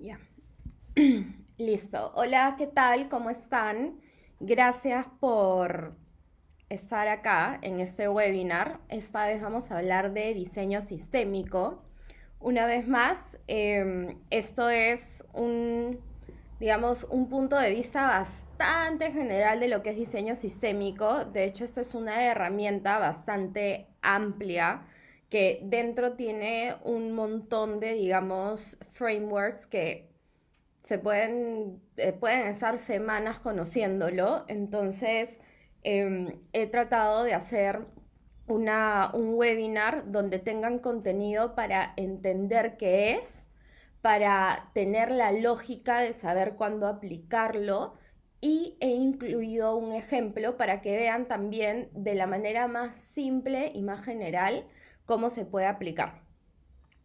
Ya. Listo. Hola, ¿qué tal? ¿Cómo están? Gracias por estar acá en este webinar. Esta vez vamos a hablar de diseño sistémico. Una vez más, esto es digamos, un punto de vista bastante general de lo que es diseño sistémico. De hecho, esto es una herramienta bastante amplia que dentro tiene un montón de, digamos, frameworks que pueden estar semanas conociéndolo. Entonces, he tratado de hacer un webinar donde tengan contenido para entender qué es, para tener la lógica de saber cuándo aplicarlo, y he incluido un ejemplo para que vean también de la manera más simple y más general cómo se puede aplicar.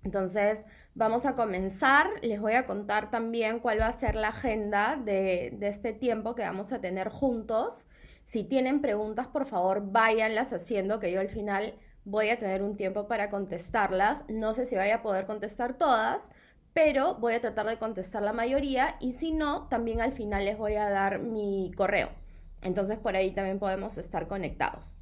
Entonces, vamos a comenzar. Les voy a contar también cuál va a ser la agenda de este tiempo que vamos a tener juntos. Si tienen preguntas, por favor, váyanlas haciendo, que yo al final voy a tener un tiempo para contestarlas. No sé si vaya a poder contestar todas, pero voy a tratar de contestar la mayoría, y si no, también al final les voy a dar mi correo. Entonces, por ahí también podemos estar conectados.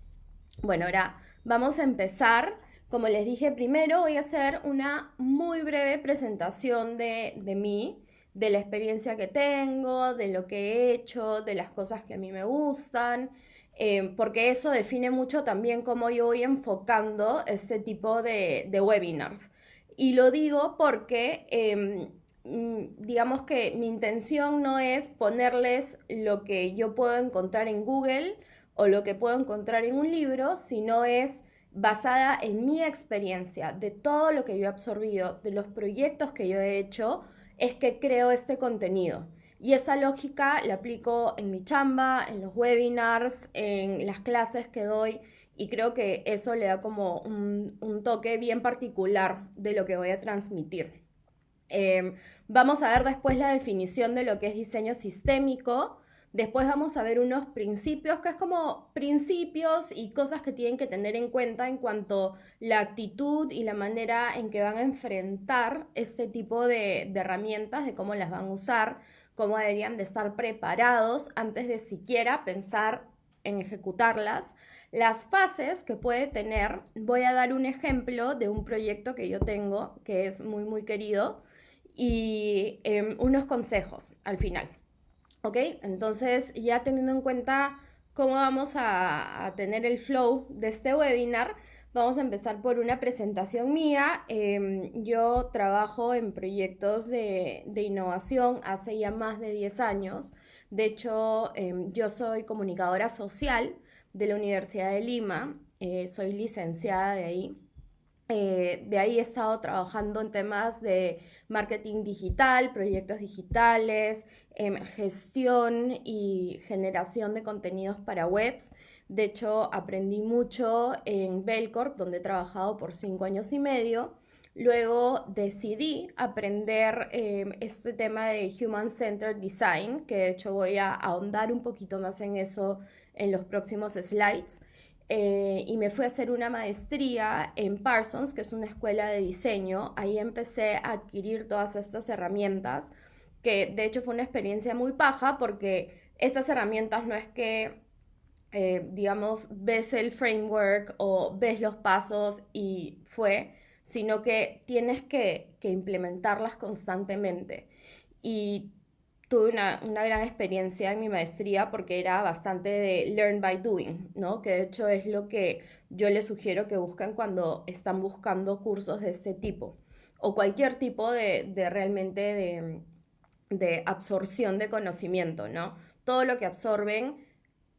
Bueno, ahora vamos a empezar. Como les dije, primero voy a hacer una muy breve presentación de mí, de la experiencia que tengo, de lo que he hecho, de las cosas que a mí me gustan, porque eso define mucho también cómo yo voy enfocando este tipo de webinars. Y lo digo porque digamos que mi intención no es ponerles lo que yo puedo encontrar en Google o lo que puedo encontrar en un libro, sino es basada en mi experiencia, de todo lo que yo he absorbido, de los proyectos que yo he hecho, es que creo este contenido. Y esa lógica la aplico en mi chamba, en los webinars, en las clases que doy, y creo que eso le da como un toque bien particular de lo que voy a transmitir. Vamos a ver después la definición de lo que es diseño sistémico. Después vamos a ver unos principios, que es como principios y cosas que tienen que tener en cuenta en cuanto a la actitud y la manera en que van a enfrentar este tipo de herramientas, de cómo las van a usar, cómo deberían de estar preparados antes de siquiera pensar en ejecutarlas. Las fases que puede tener, voy a dar un ejemplo de un proyecto que yo tengo que es muy, muy querido, y unos consejos al final. ¿Ok? Entonces, ya teniendo en cuenta cómo vamos a tener el flow de este webinar, vamos a empezar por una presentación mía. Yo trabajo en proyectos de innovación hace ya más de 10 años. De hecho, yo soy comunicadora social de la Universidad de Lima. Soy licenciada de ahí. De ahí he estado trabajando en temas de marketing digital, proyectos digitales, gestión y generación de contenidos para webs. De hecho, aprendí mucho en Belcorp, donde he trabajado por 5 años y medio. Luego decidí aprender este tema de Human Centered Design, que de hecho voy a ahondar un poquito más en eso en los próximos slides. Y me fui a hacer una maestría en Parsons, que es una escuela de diseño. Ahí empecé a adquirir todas estas herramientas, que de hecho fue una experiencia muy paja, porque estas herramientas no es que, digamos, ves el framework o ves los pasos y fue, sino que tienes que implementarlas constantemente. Y tuve una gran experiencia en mi maestría porque era bastante de learn by doing, ¿no? Que de hecho es lo que yo les sugiero que busquen cuando están buscando cursos de este tipo o cualquier tipo de realmente de absorción de conocimiento, ¿no? Todo lo que absorben,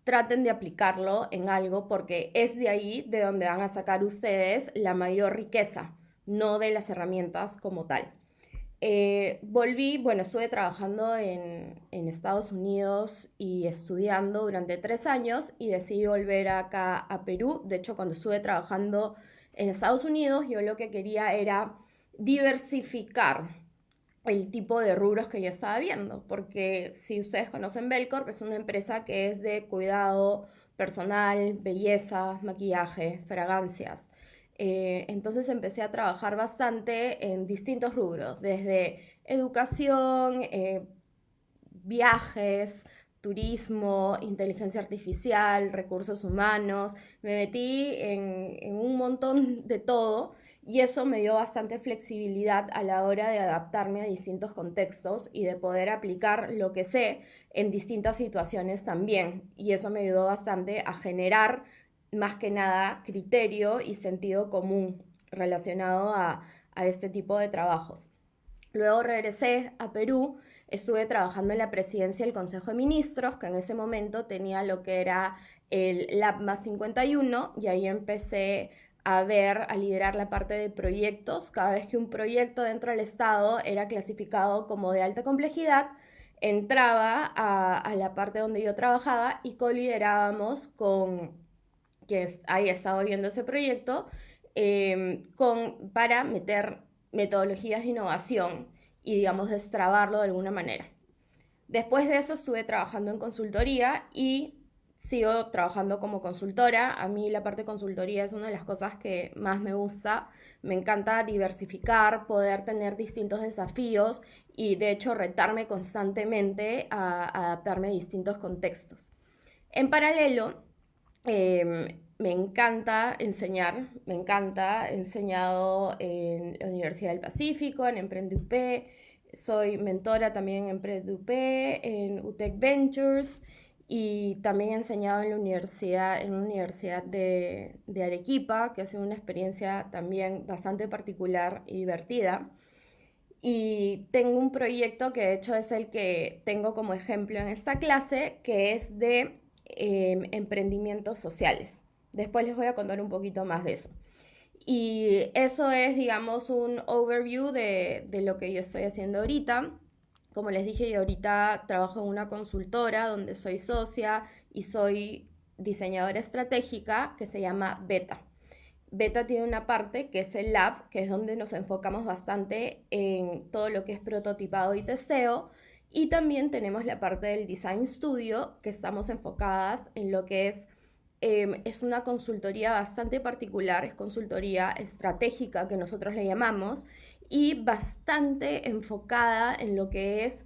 traten de aplicarlo en algo, porque es de ahí de donde van a sacar ustedes la mayor riqueza, no de las herramientas como tal. Volví, bueno, estuve trabajando en Estados Unidos y estudiando durante 3 años, y decidí volver acá a Perú. De hecho, cuando estuve trabajando en Estados Unidos, yo lo que quería era diversificar el tipo de rubros que yo estaba viendo, porque si ustedes conocen Belcorp, es una empresa que es de cuidado personal, belleza, maquillaje, fragancias. Entonces empecé a trabajar bastante en distintos rubros, desde educación, viajes, turismo, inteligencia artificial, recursos humanos. Me metí en un montón de todo y eso me dio bastante flexibilidad a la hora de adaptarme a distintos contextos y de poder aplicar lo que sé en distintas situaciones también. Y eso me ayudó bastante a generar más que nada criterio y sentido común relacionado a este tipo de trabajos. Luego regresé a Perú, estuve trabajando en la presidencia del Consejo de Ministros, que en ese momento tenía lo que era el Lab más 51, y ahí empecé a ver, a liderar la parte de proyectos. Cada vez que un proyecto dentro del Estado era clasificado como de alta complejidad, entraba a la parte donde yo trabajaba y coliderábamos con que ahí estado viendo ese proyecto, para meter metodologías de innovación y, digamos, destrabarlo de alguna manera. Después de eso estuve trabajando en consultoría y sigo trabajando como consultora. A mí la parte de consultoría es una de las cosas que más me gusta. Me encanta diversificar, poder tener distintos desafíos y de hecho retarme constantemente a adaptarme a distintos contextos. En paralelo, me encanta enseñar, me encanta. He enseñado en la Universidad del Pacífico, en Emprende UP, soy mentora también en Emprende UP, en UTEC Ventures y también he enseñado en una universidad de Arequipa, que ha sido una experiencia también bastante particular y divertida. Y tengo un proyecto que de hecho es el que tengo como ejemplo en esta clase, que es de emprendimientos sociales. Después les voy a contar un poquito más de eso. Y eso es, digamos, un overview de lo que yo estoy haciendo ahorita. Como les dije, yo ahorita trabajo en una consultora donde soy socia y soy diseñadora estratégica que se llama Beta. Beta tiene una parte que es el lab, que es donde nos enfocamos bastante en todo lo que es prototipado y testeo. Y también tenemos la parte del Design Studio, que estamos enfocadas en lo que es una consultoría bastante particular, es consultoría estratégica que nosotros le llamamos, y bastante enfocada en lo que es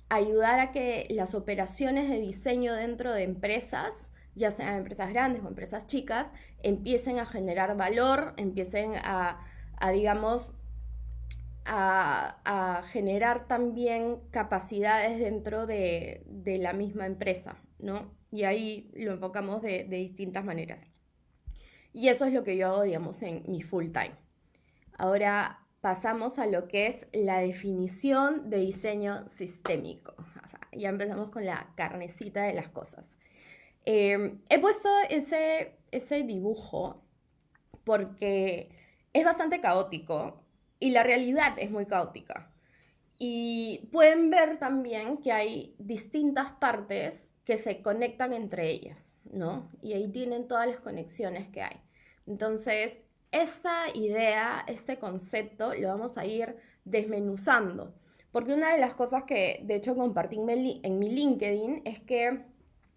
ayudar a que las operaciones de diseño dentro de empresas, ya sean empresas grandes o empresas chicas, empiecen a generar valor, empiecen digamos, a generar también capacidades dentro de la misma empresa, ¿no? Y ahí lo enfocamos de distintas maneras. Y eso es lo que yo hago, digamos, en mi full time. Ahora pasamos a lo que es la definición de diseño sistémico. O sea, ya empezamos con la carnecita de las cosas. He puesto ese dibujo porque es bastante caótico y la realidad es muy caótica. Y pueden ver también que hay distintas partes que se conectan entre ellas, ¿no? Y ahí tienen todas las conexiones que hay. Entonces, esta idea, este concepto, lo vamos a ir desmenuzando. Porque una de las cosas que de hecho compartí en mi LinkedIn es que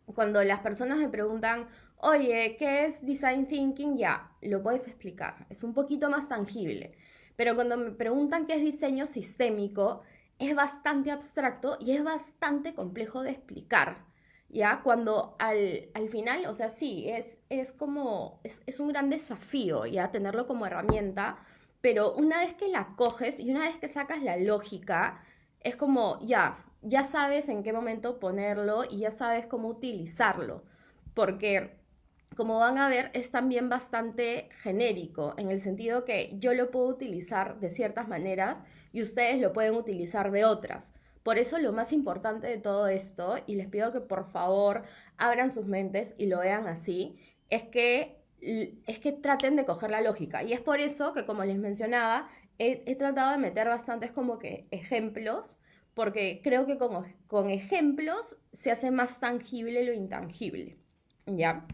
cuando las personas me preguntan, oye, ¿qué es design thinking? Ya, lo puedes explicar. Es un poquito más tangible. Pero cuando me preguntan qué es diseño sistémico, es bastante abstracto y es bastante complejo de explicar. ¿Ya? Cuando al final, o sea, sí, es un gran desafío, ¿ya? Tenerlo como herramienta, pero una vez que la coges y una vez que sacas la lógica, es como, ya sabes en qué momento ponerlo y ya sabes cómo utilizarlo, porque como van a ver, es también bastante genérico, en el sentido que yo lo puedo utilizar de ciertas maneras y ustedes lo pueden utilizar de otras. Por eso lo más importante de todo esto, y les pido que por favor abran sus mentes y lo vean así, es que traten de coger la lógica. Y es por eso que, como les mencionaba, he tratado de meter bastantes como que ejemplos, porque creo que con ejemplos se hace más tangible lo intangible. ¿Ya?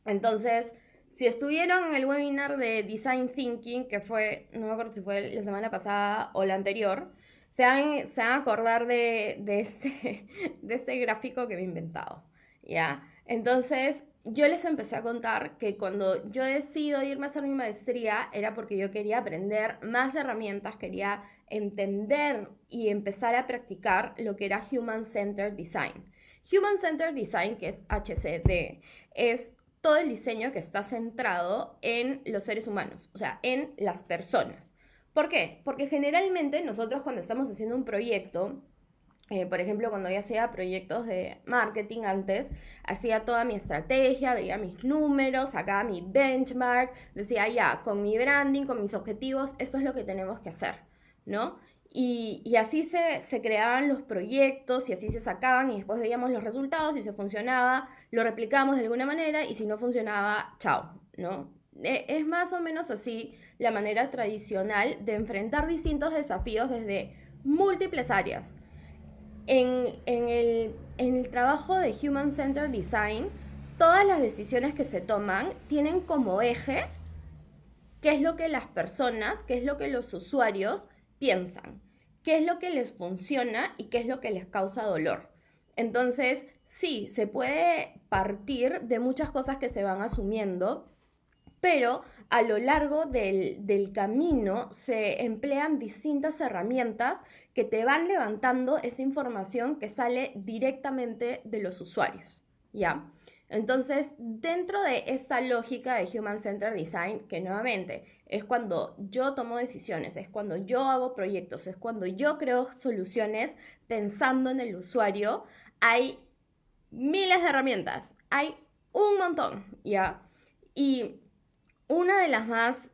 Entonces, si estuvieron en el webinar de Design Thinking, que fue, no me acuerdo si fue la semana pasada o la anterior, se van a acordar de este gráfico que me he inventado, ¿ya? Entonces, yo les empecé a contar que cuando yo decido irme a hacer mi maestría era porque yo quería aprender más herramientas, quería entender y empezar a practicar lo que era Human Centered Design. Human Centered Design, que es HCD, es todo el diseño que está centrado en los seres humanos, o sea, en las personas. ¿Por qué? Porque generalmente nosotros cuando estamos haciendo un proyecto, por ejemplo, cuando yo hacía proyectos de marketing antes, hacía toda mi estrategia, veía mis números, sacaba mi benchmark, decía ya, con mi branding, con mis objetivos, eso es lo que tenemos que hacer, ¿no? Y así se creaban los proyectos y así se sacaban y después veíamos los resultados y si funcionaba, lo replicamos de alguna manera y si no funcionaba, chao, ¿no? Es más o menos así la manera tradicional de enfrentar distintos desafíos desde múltiples áreas en el trabajo de Human Centered Design, todas las decisiones que se toman tienen como eje qué es lo que las personas, qué es lo que los usuarios piensan, qué es lo que les funciona y qué es lo que les causa dolor. Entonces, sí, se puede partir de muchas cosas que se van asumiendo, pero a lo largo del camino se emplean distintas herramientas que te van levantando esa información que sale directamente de los usuarios, ¿ya? Entonces, dentro de esta lógica de Human Centered Design, que nuevamente es cuando yo tomo decisiones, es cuando yo hago proyectos, es cuando yo creo soluciones pensando en el usuario, hay miles de herramientas, hay un montón, ¿ya? Y una de las más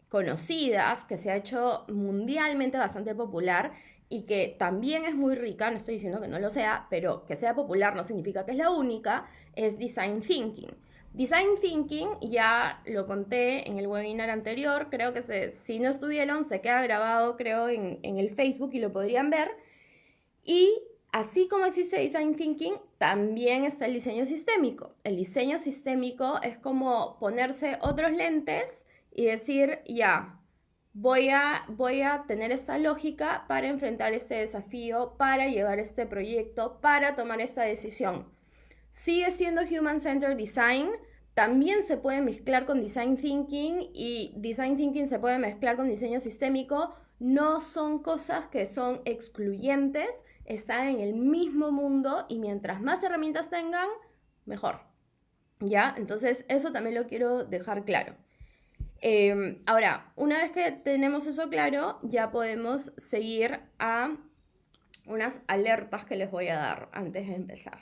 conocidas, que se ha hecho mundialmente bastante popular y que también es muy rica, no estoy diciendo que no lo sea, pero que sea popular no significa que es la única, es Design Thinking. Design Thinking ya lo conté en el webinar anterior, creo que si no estuvieron se queda grabado creo en el Facebook y lo podrían ver. Y así como existe Design Thinking, también está el diseño sistémico. El diseño sistémico es como ponerse otros lentes y decir, ya, voy a tener esta lógica para enfrentar este desafío, para llevar este proyecto, para tomar esta decisión. Sigue siendo Human Centered Design, también se puede mezclar con Design Thinking y Design Thinking se puede mezclar con diseño sistémico. No son cosas que son excluyentes, están en el mismo mundo y mientras más herramientas tengan, mejor. ¿Ya? Entonces eso también lo quiero dejar claro. Ahora, una vez que tenemos eso claro, ya podemos seguir a unas alertas que les voy a dar antes de empezar.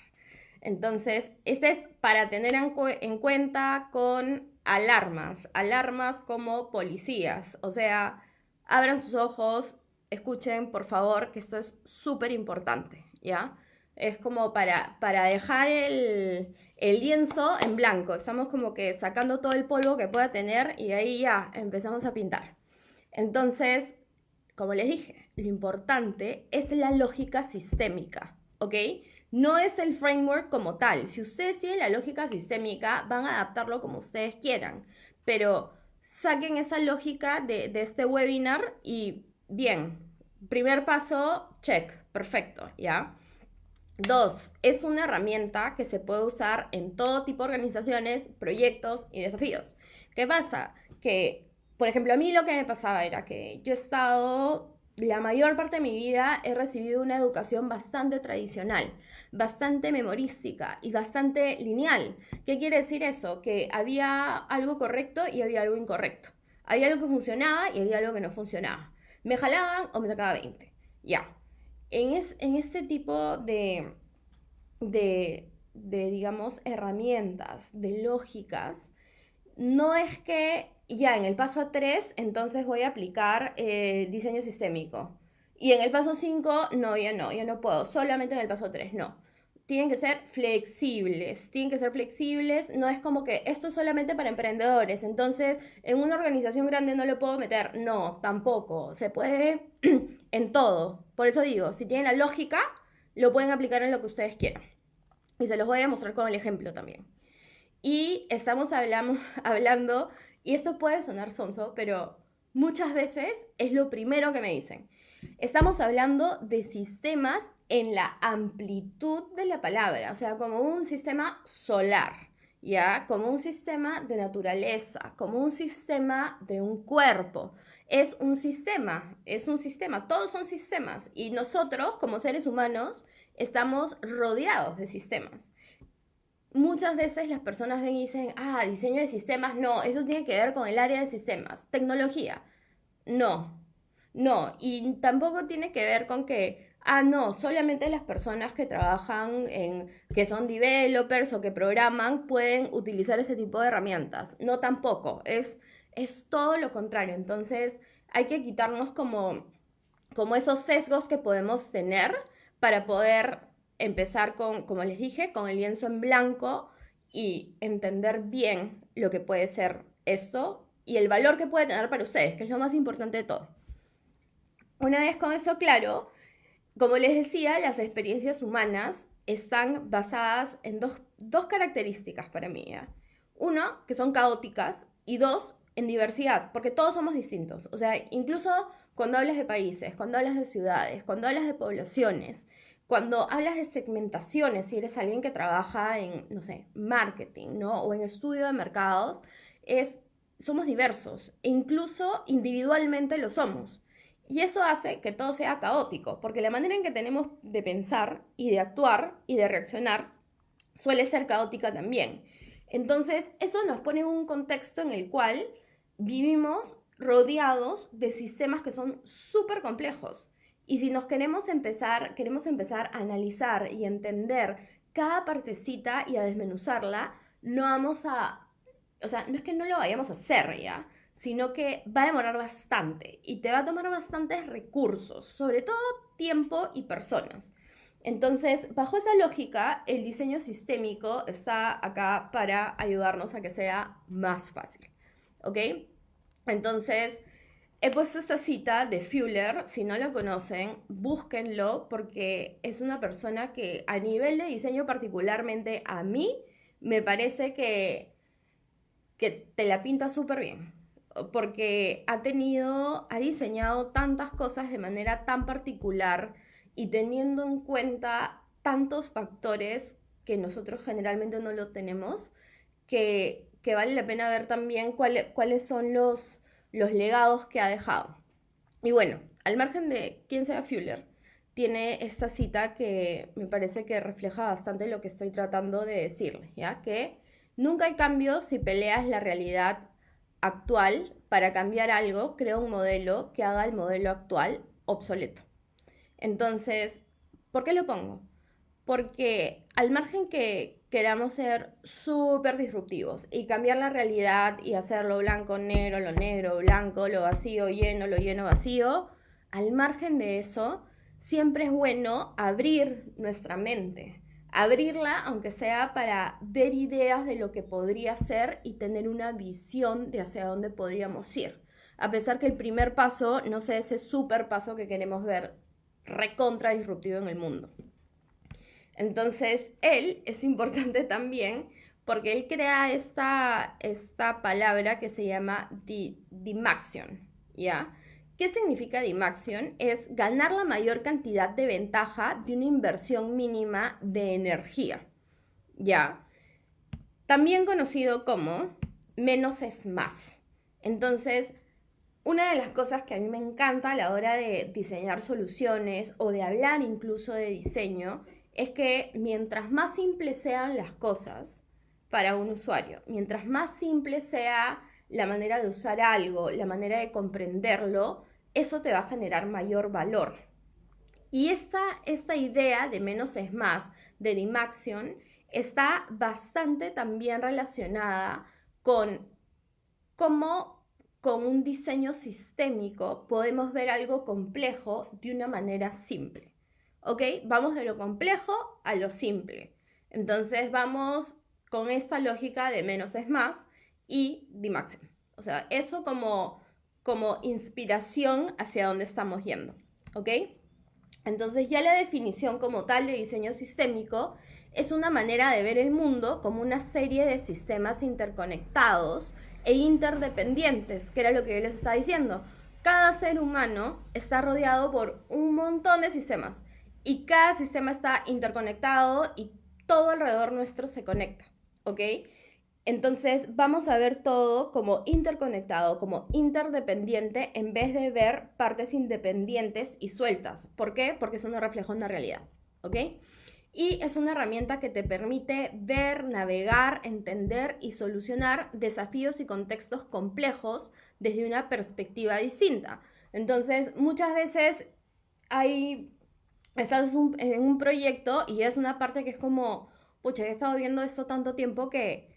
Entonces, este es para tener en cuenta con alarmas como policías. O sea, abran sus ojos, escuchen, por favor, que esto es súper importante, ¿ya? Es como para dejar el lienzo en blanco. Estamos como que sacando todo el polvo que pueda tener y ahí ya empezamos a pintar. Entonces, como les dije, lo importante es la lógica sistémica, ¿ok? No es el framework como tal. Si ustedes tienen la lógica sistémica, van a adaptarlo como ustedes quieran. Pero saquen esa lógica de este webinar y bien, primer paso, check, perfecto, ¿ya? Dos, es una herramienta que se puede usar en todo tipo de organizaciones, proyectos y desafíos. ¿Qué pasa? Que, por ejemplo, a mí lo que me pasaba era que yo he estado, la mayor parte de mi vida he recibido una educación bastante tradicional, bastante memorística y bastante lineal. ¿Qué quiere decir eso? Que había algo correcto y había algo incorrecto. Había algo que funcionaba y había algo que no funcionaba. Me jalaban o me sacaba 20. Ya. En este tipo digamos, herramientas, de lógicas, no es que ya en el paso 3 entonces voy a aplicar diseño sistémico. Y en el paso 5 no, ya no puedo, solamente en el paso 3 no. Tienen que ser flexibles, no es como que esto es solamente para emprendedores, entonces en una organización grande no lo puedo meter, no, tampoco, se puede en todo. Por eso digo, si tienen la lógica, lo pueden aplicar en lo que ustedes quieran. Y se los voy a mostrar con el ejemplo también. Y estamos hablando, y esto puede sonar sonso, pero muchas veces es lo primero que me dicen. Estamos hablando de sistemas en la amplitud de la palabra, o sea, como un sistema solar, ¿ya? Como un sistema de naturaleza, como un sistema de un cuerpo. Es un sistema, todos son sistemas y nosotros como seres humanos estamos rodeados de sistemas. Muchas veces las personas ven y dicen, diseño de sistemas, no, eso tiene que ver con el área de sistemas, tecnología. No, no, y tampoco tiene que ver con que, no, solamente las personas que trabajan que son developers o que programan pueden utilizar ese tipo de herramientas. No, tampoco, es todo lo contrario. Entonces, hay que quitarnos como esos sesgos que podemos tener para poder empezar con, como les dije, con el lienzo en blanco y entender bien lo que puede ser esto y el valor que puede tener para ustedes, que es lo más importante de todo. Una vez con eso claro, como les decía, las experiencias humanas están basadas en dos características para mí, ¿ya? Uno, que son caóticas, y dos, en diversidad, porque todos somos distintos. O sea, incluso cuando hablas de países, cuando hablas de ciudades, cuando hablas de poblaciones, cuando hablas de segmentaciones, si eres alguien que trabaja en, no sé, marketing, ¿no? O en estudio de mercados, somos diversos e incluso individualmente lo somos. Y eso hace que todo sea caótico, porque la manera en que tenemos de pensar y de actuar y de reaccionar suele ser caótica también. Entonces, eso nos pone en un contexto en el cual vivimos rodeados de sistemas que son súper complejos. Y si queremos empezar a analizar y entender cada partecita y a desmenuzarla, no vamos a, o sea, no es que no lo vayamos a hacer ya, sino que va a demorar bastante y te va a tomar bastantes recursos, sobre todo tiempo y personas. Entonces, bajo esa lógica, el diseño sistémico está acá para ayudarnos a que sea más fácil, ¿ok? Entonces, he puesto esta cita de Fuller, si no lo conocen, búsquenlo porque es una persona que a nivel de diseño particularmente a mí me parece que te la pinta súper bien, porque ha diseñado tantas cosas de manera tan particular y teniendo en cuenta tantos factores que nosotros generalmente no lo tenemos, que vale la pena ver también cuáles son los legados que ha dejado. Y bueno, al margen de quién sea Fuller, tiene esta cita que me parece que refleja bastante lo que estoy tratando de decirle, ¿ya? Que nunca hay cambio si peleas la realidad actual para cambiar algo, crea un modelo que haga el modelo actual obsoleto. Entonces, ¿por qué lo pongo? Porque al margen que queramos ser súper disruptivos y cambiar la realidad y hacerlo blanco, negro, blanco, lo lleno, vacío, al margen de eso, siempre es bueno abrir nuestra mente, abrirla aunque sea para ver ideas de lo que podría ser y tener una visión de hacia dónde podríamos ir. A pesar que el primer paso no sea ese súper paso que queremos ver recontra disruptivo en el mundo. Entonces, él es importante también porque él crea esta palabra que se llama Dymaxion, ¿ya? ¿Qué significa Dymaxion? Es ganar la mayor cantidad de ventaja de una inversión mínima de energía, ¿ya? También conocido como menos es más. Entonces, una de las cosas que a mí me encanta a la hora de diseñar soluciones o de hablar incluso de diseño es que mientras más simples sean las cosas para un usuario, mientras más simple sea la manera de usar algo, la manera de comprenderlo, eso te va a generar mayor valor. Y esta idea de menos es más, de Dymaxion, está bastante también relacionada con cómo con un diseño sistémico podemos ver algo complejo de una manera simple. ¿Ok? Vamos de lo complejo a lo simple. Entonces vamos con esta lógica de menos es más y Dymaxion. O sea, eso como inspiración hacia dónde estamos yendo. ¿Ok? Entonces ya la definición como tal de diseño sistémico es una manera de ver el mundo como una serie de sistemas interconectados e interdependientes, que era lo que yo les estaba diciendo. Cada ser humano está rodeado por un montón de sistemas y cada sistema está interconectado y todo alrededor nuestro se conecta, ¿ok? Entonces vamos a ver todo como interconectado, como interdependiente, en vez de ver partes independientes y sueltas. ¿Por qué? Porque es un reflejo de una realidad, ¿ok? Y es una herramienta que te permite ver, navegar, entender y solucionar desafíos y contextos complejos desde una perspectiva distinta. Entonces, muchas veces estás en un proyecto y es una parte que es como, pucha, he estado viendo esto tanto tiempo que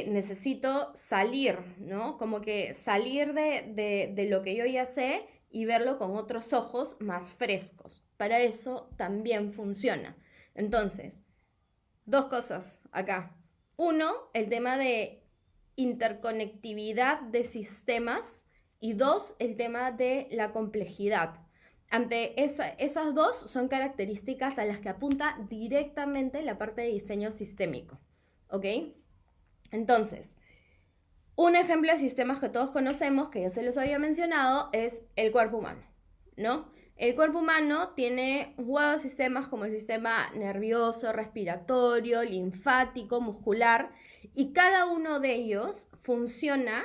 necesito salir, ¿no? Como que salir de lo que yo ya sé y verlo con otros ojos más frescos. Para eso también funciona. Entonces, dos cosas acá. Uno, el tema de interconectividad de sistemas y dos, el tema de la complejidad. Esas dos son características a las que apunta directamente la parte de diseño sistémico. ¿Ok? Entonces, un ejemplo de sistemas que todos conocemos, que ya se los había mencionado, es el cuerpo humano, ¿no? El cuerpo humano tiene un juego de sistemas como el sistema nervioso, respiratorio, linfático, muscular, y cada uno de ellos funciona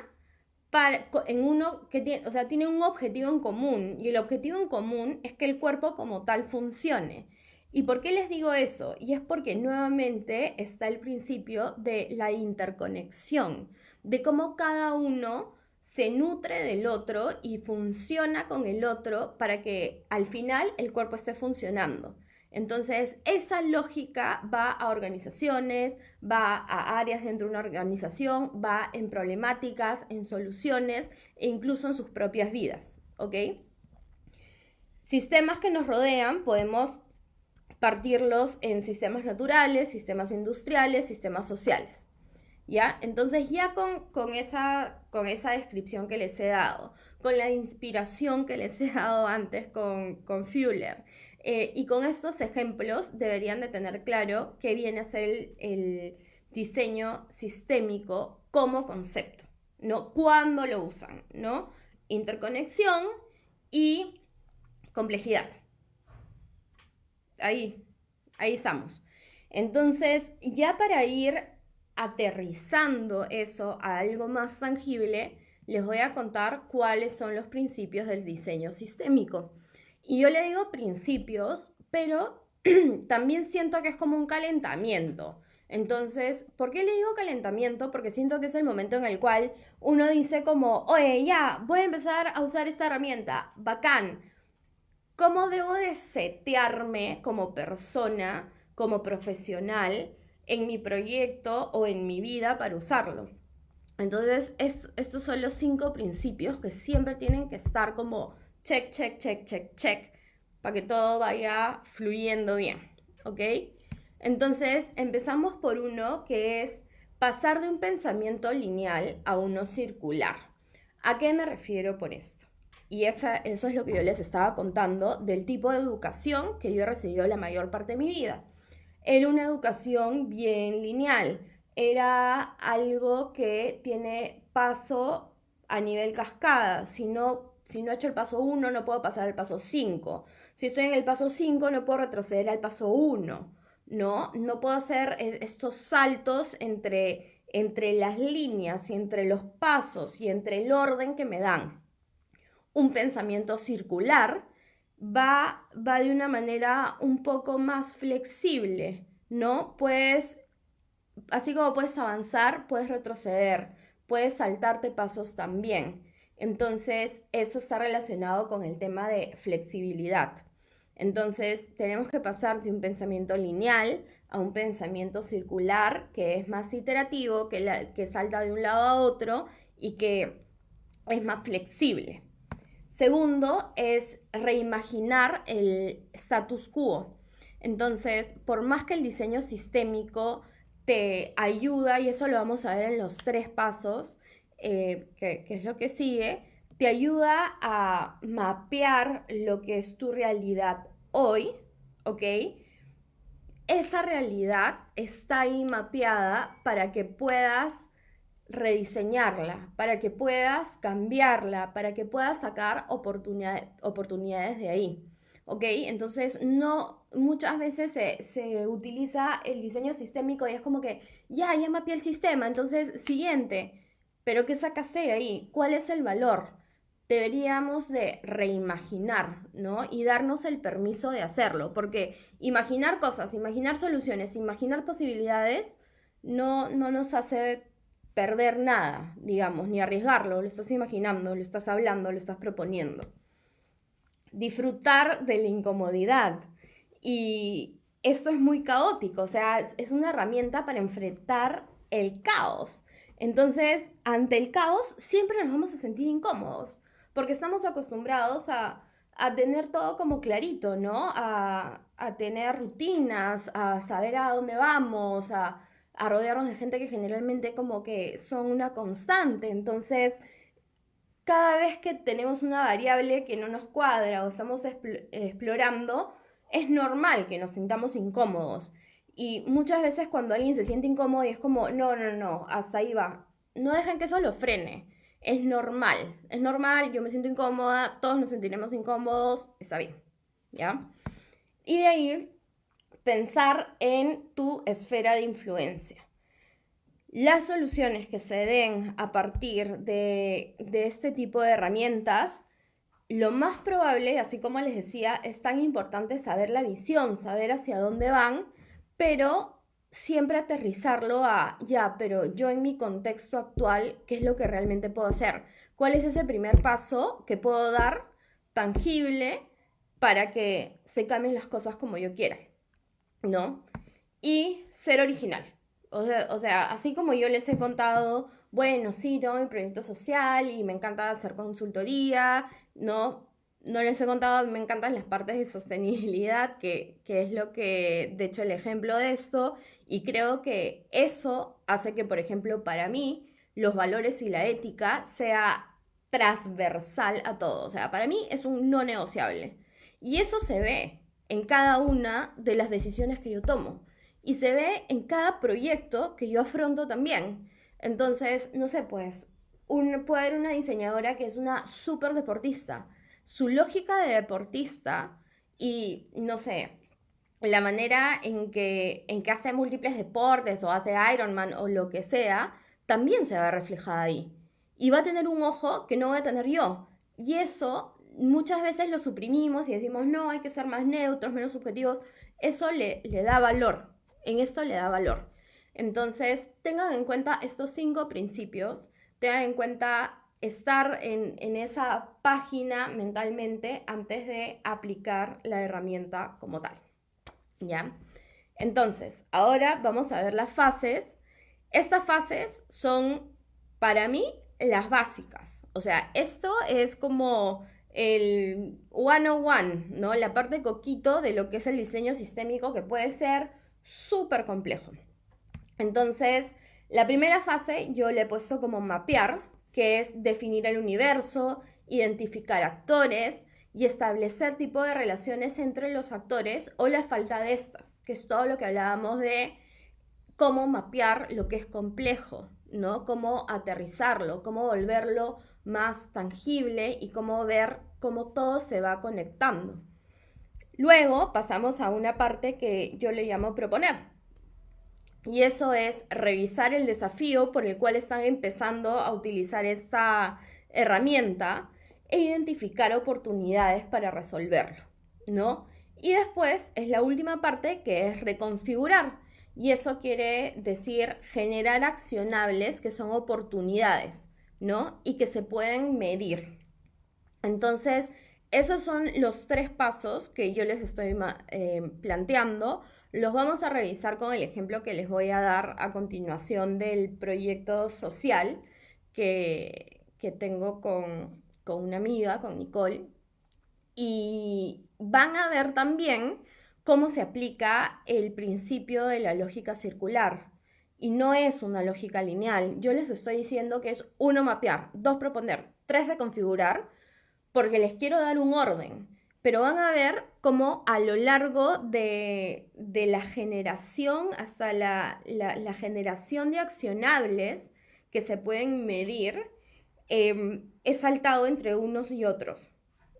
en uno que tiene, o sea, tiene un objetivo en común, y el objetivo en común es que el cuerpo como tal funcione. ¿Y por qué les digo eso? Y es porque nuevamente está el principio de la interconexión, de cómo cada uno se nutre del otro y funciona con el otro para que al final el cuerpo esté funcionando. Entonces, esa lógica va a organizaciones, va a áreas dentro de una organización, va en problemáticas, en soluciones e incluso en sus propias vidas, ¿ok? Sistemas que nos rodean podemos partirlos en sistemas naturales, sistemas industriales, sistemas sociales. ¿Ya? Entonces ya con esa descripción que les he dado, con la inspiración que les he dado antes con Fuller, y con estos ejemplos deberían de tener claro qué viene a ser el diseño sistémico como concepto, ¿no? ¿Cuándo lo usan? ¿No? Interconexión y complejidad. Ahí, ahí estamos. Entonces, ya para ir aterrizando eso a algo más tangible, les voy a contar cuáles son los principios del diseño sistémico. Y yo le digo principios, pero también siento que es como un calentamiento. Entonces, ¿por qué le digo calentamiento? Porque siento que es el momento en el cual uno dice como, oye, ya, voy a empezar a usar esta herramienta, bacán. ¿Cómo debo de setearme como persona, como profesional, en mi proyecto o en mi vida para usarlo? Entonces, estos son los 5 principios que siempre tienen que estar como check, check, check, check, check, para que todo vaya fluyendo bien, ¿ok? Entonces, empezamos por uno que es pasar de un pensamiento lineal a uno circular. ¿A qué me refiero por esto? Y eso es lo que yo les estaba contando del tipo de educación que yo he recibido la mayor parte de mi vida. Era una educación bien lineal. Era algo que tiene paso a nivel cascada. Si no he hecho el paso 1, no puedo pasar al paso 5. Si estoy en el paso 5, no puedo retroceder al paso 1. No puedo hacer estos saltos entre las líneas y entre los pasos y entre el orden que me dan. Un pensamiento circular va de una manera un poco más flexible, ¿no? Puedes, así como puedes avanzar, puedes retroceder, puedes saltarte pasos también. Entonces, eso está relacionado con el tema de flexibilidad. Entonces, tenemos que pasar de un pensamiento lineal a un pensamiento circular, que es más iterativo, que salta de un lado a otro y que es más flexible. Segundo es reimaginar el status quo. Entonces, por más que el diseño sistémico te ayuda, y eso lo vamos a ver en los 3 pasos, que es lo que sigue, te ayuda a mapear lo que es tu realidad hoy, ¿ok? Esa realidad está ahí mapeada para que puedas rediseñarla, para que puedas cambiarla, para que puedas sacar oportunidades de ahí. ¿Ok? Entonces, no, muchas veces se utiliza el diseño sistémico y es como que, ya mapeé el sistema, entonces, siguiente, pero ¿qué sacaste de ahí? ¿Cuál es el valor? Deberíamos de reimaginar, ¿no? Y darnos el permiso de hacerlo, porque imaginar cosas, imaginar soluciones, imaginar posibilidades, no nos hace perder nada, digamos, ni arriesgarlo, lo estás imaginando, lo estás hablando, lo estás proponiendo. Disfrutar de la incomodidad. Y esto es muy caótico, o sea, es una herramienta para enfrentar el caos. Entonces, ante el caos, siempre nos vamos a sentir incómodos, porque estamos acostumbrados a tener todo como clarito, ¿no? A tener rutinas, a saber a dónde vamos, a rodearnos de gente que generalmente como que son una constante. Entonces, cada vez que tenemos una variable que no nos cuadra o estamos explorando, es normal que nos sintamos incómodos. Y muchas veces cuando alguien se siente incómodo y es como, no, hasta ahí va. No dejen que eso lo frene. Es normal, yo me siento incómoda, todos nos sentiremos incómodos, está bien, ¿ya? Y de ahí, pensar en tu esfera de influencia. Las soluciones que se den a partir de este tipo de herramientas, lo más probable, así como les decía, es tan importante saber la visión, saber hacia dónde van, pero siempre aterrizarlo a, ya, pero yo en mi contexto actual, ¿qué es lo que realmente puedo hacer? ¿Cuál es ese primer paso que puedo dar tangible para que se cambien las cosas como yo quiera? ¿No? Y ser original. O sea, así como yo les he contado, bueno, sí, tengo mi proyecto social y me encanta hacer consultoría, ¿no? No les he contado, me encantan las partes de sostenibilidad, que es lo que, de hecho, el ejemplo de esto, y creo que eso hace que, por ejemplo, para mí, los valores y la ética sea transversal a todo. O sea, para mí es un no negociable. Y eso se ve en cada una de las decisiones que yo tomo. Y se ve en cada proyecto que yo afronto también. Entonces, no sé, pues, puede haber una diseñadora que es una súper deportista. Su lógica de deportista y, no sé, la manera en que hace múltiples deportes o hace Ironman o lo que sea, también se va reflejada ahí. Y va a tener un ojo que no voy a tener yo. Y eso muchas veces lo suprimimos y decimos, no, hay que ser más neutros, menos subjetivos. Eso le da valor. En esto le da valor. Entonces, tengan en cuenta estos 5 principios. Tengan en cuenta estar en esa página mentalmente antes de aplicar la herramienta como tal. ¿Ya? Entonces, ahora vamos a ver las fases. Estas fases son, para mí, las básicas. O sea, esto es como el 101, ¿no? La parte coquito de lo que es el diseño sistémico, que puede ser súper complejo. Entonces, la primera fase yo le he puesto como mapear, que es definir el universo, identificar actores y establecer tipo de relaciones entre los actores o la falta de estas, que es todo lo que hablábamos de cómo mapear lo que es complejo, ¿no? Cómo aterrizarlo, cómo volverlo más tangible y cómo ver cómo todo se va conectando. Luego pasamos a una parte que yo le llamo proponer. Y eso es revisar el desafío por el cual están empezando a utilizar esta herramienta e identificar oportunidades para resolverlo, ¿no? Y después es la última parte, que es reconfigurar. Y eso quiere decir generar accionables que son oportunidades, ¿no? Y que se pueden medir. Entonces, esos son los 3 pasos que yo les estoy planteando. Los vamos a revisar con el ejemplo que les voy a dar a continuación del proyecto social que tengo con una amiga, con Nicole. Y van a ver también cómo se aplica el principio de la lógica circular. Y no es una lógica lineal. Yo les estoy diciendo que es 1 mapear, 2 proponer, 3 reconfigurar, porque les quiero dar un orden. Pero van a ver cómo a lo largo de la generación hasta la generación de accionables que se pueden medir, he saltado entre unos y otros.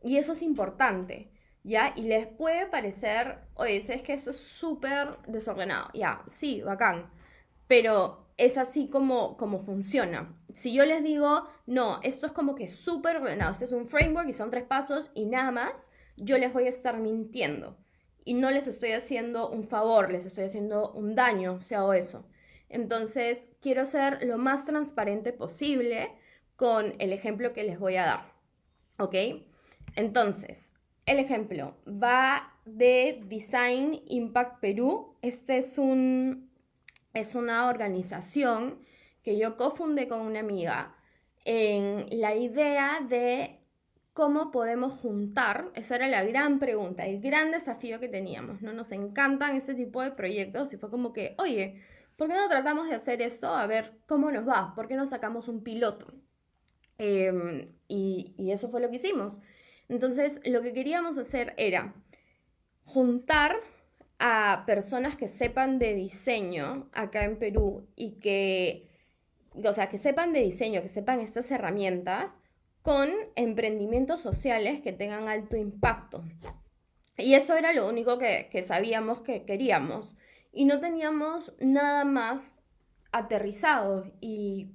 Y eso es importante, ¿ya? Y les puede parecer, oye, es que eso es súper desordenado. Ya, sí, bacán. Pero es así como funciona. Si yo les digo, no, esto es como que súper ordenado, este es un framework y son 3 pasos y nada más, yo les voy a estar mintiendo. Y no les estoy haciendo un favor, les estoy haciendo un daño si hago eso. Entonces, quiero ser lo más transparente posible con el ejemplo que les voy a dar. ¿Ok? Entonces, el ejemplo va de Design Impact Perú. Este es una organización que yo cofundé con una amiga en la idea de cómo podemos juntar, esa era la gran pregunta, el gran desafío que teníamos, ¿no? Nos encantan este tipo de proyectos y fue como que, oye, ¿por qué no tratamos de hacer esto? A ver cómo nos va, ¿por qué no sacamos un piloto? Y eso fue lo que hicimos. Entonces, lo que queríamos hacer era juntar a personas que sepan de diseño acá en Perú y o sea, que sepan de diseño, que sepan estas herramientas con emprendimientos sociales que tengan alto impacto. Y eso era lo único que sabíamos que queríamos. Y no teníamos nada más aterrizado y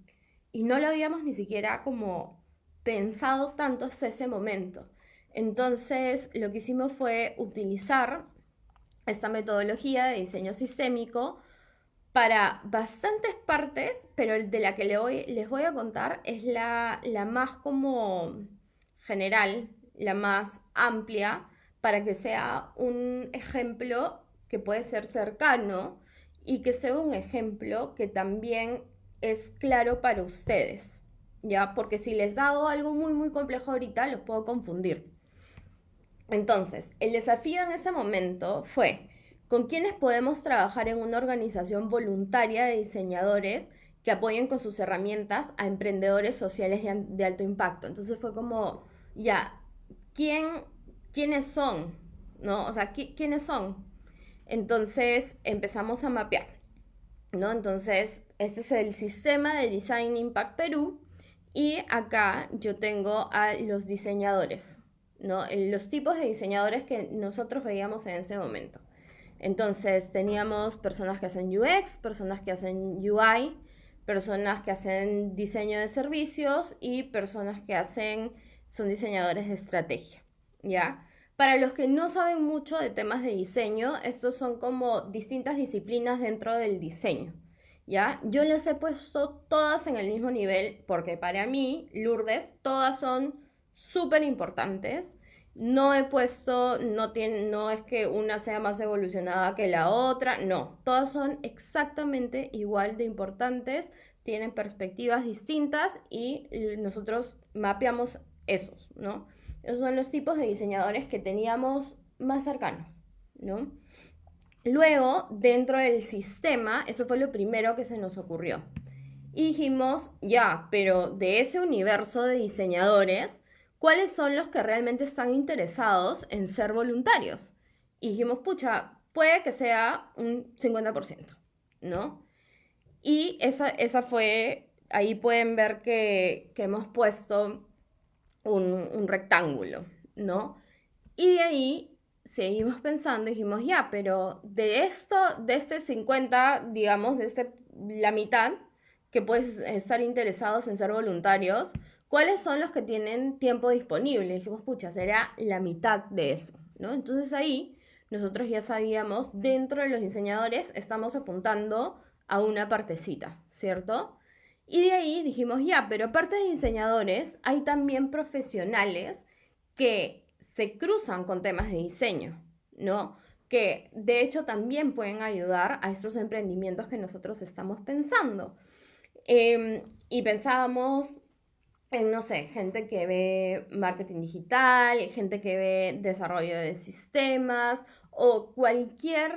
no lo habíamos ni siquiera como pensado tanto hasta ese momento. Entonces, lo que hicimos fue utilizar esta metodología de diseño sistémico para bastantes partes, pero de la que les voy a contar es la más como general, la más amplia, para que sea un ejemplo que puede ser cercano y que sea un ejemplo que también es claro para ustedes, ¿ya? Porque si les hago algo muy, muy complejo ahorita, los puedo confundir. Entonces, el desafío en ese momento fue con quiénes podemos trabajar en una organización voluntaria de diseñadores que apoyen con sus herramientas a emprendedores sociales de alto impacto. Entonces fue como, ya, ¿quiénes son? ¿No? O sea, ¿quiénes son? Entonces empezamos a mapear, ¿no? Entonces, ese es el sistema de Design Impact Perú y acá yo tengo a los diseñadores, ¿no? Los tipos de diseñadores que nosotros veíamos en ese momento. Entonces teníamos personas que hacen UX, personas que hacen UI, personas que hacen diseño de servicios y personas que son diseñadores de estrategia, ¿ya? Para los que no saben mucho de temas de diseño, estos son como distintas disciplinas dentro del diseño, ¿ya? Yo les he puesto todas en el mismo nivel porque para mí, Lourdes, todas son súper importantes. No he puesto, no es que una sea más evolucionada que la otra, no, todas son exactamente igual de importantes, tienen perspectivas distintas y nosotros mapeamos esos, ¿no? Esos son los tipos de diseñadores que teníamos más cercanos, ¿no? Luego, dentro del sistema, eso fue lo primero que se nos ocurrió. Y dijimos, ya, pero de ese universo de diseñadores, ¿cuáles son los que realmente están interesados en ser voluntarios? Y dijimos, pucha, puede que sea un 50%, ¿no? Y esa fue, ahí pueden ver que hemos puesto un rectángulo, ¿no? Y de ahí seguimos pensando y dijimos, ya, pero de esto, de este 50, digamos, la mitad, que puedes estar interesados en ser voluntarios, ¿cuáles son los que tienen tiempo disponible? Y dijimos, pucha, será la mitad de eso, ¿no? Entonces ahí nosotros ya sabíamos, dentro de los diseñadores estamos apuntando a una partecita, ¿cierto? Y de ahí dijimos, ya, pero aparte de diseñadores, hay también profesionales que se cruzan con temas de diseño, ¿no? Que de hecho también pueden ayudar a esos emprendimientos que nosotros estamos pensando. Y pensábamos en, no sé, gente que ve marketing digital, gente que ve desarrollo de sistemas o cualquier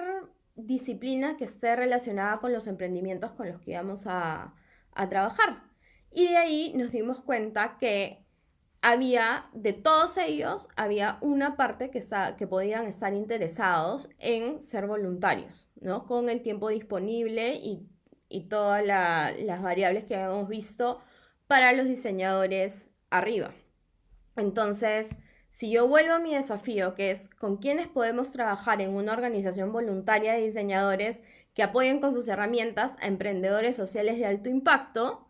disciplina que esté relacionada con los emprendimientos con los que íbamos a trabajar. Y de ahí nos dimos cuenta que de todos ellos, había una parte que podían estar interesados en ser voluntarios, ¿no? Con el tiempo disponible y todas las variables que hemos visto para los diseñadores arriba. Entonces, si yo vuelvo a mi desafío, que es con quiénes podemos trabajar en una organización voluntaria de diseñadores que apoyen con sus herramientas a emprendedores sociales de alto impacto,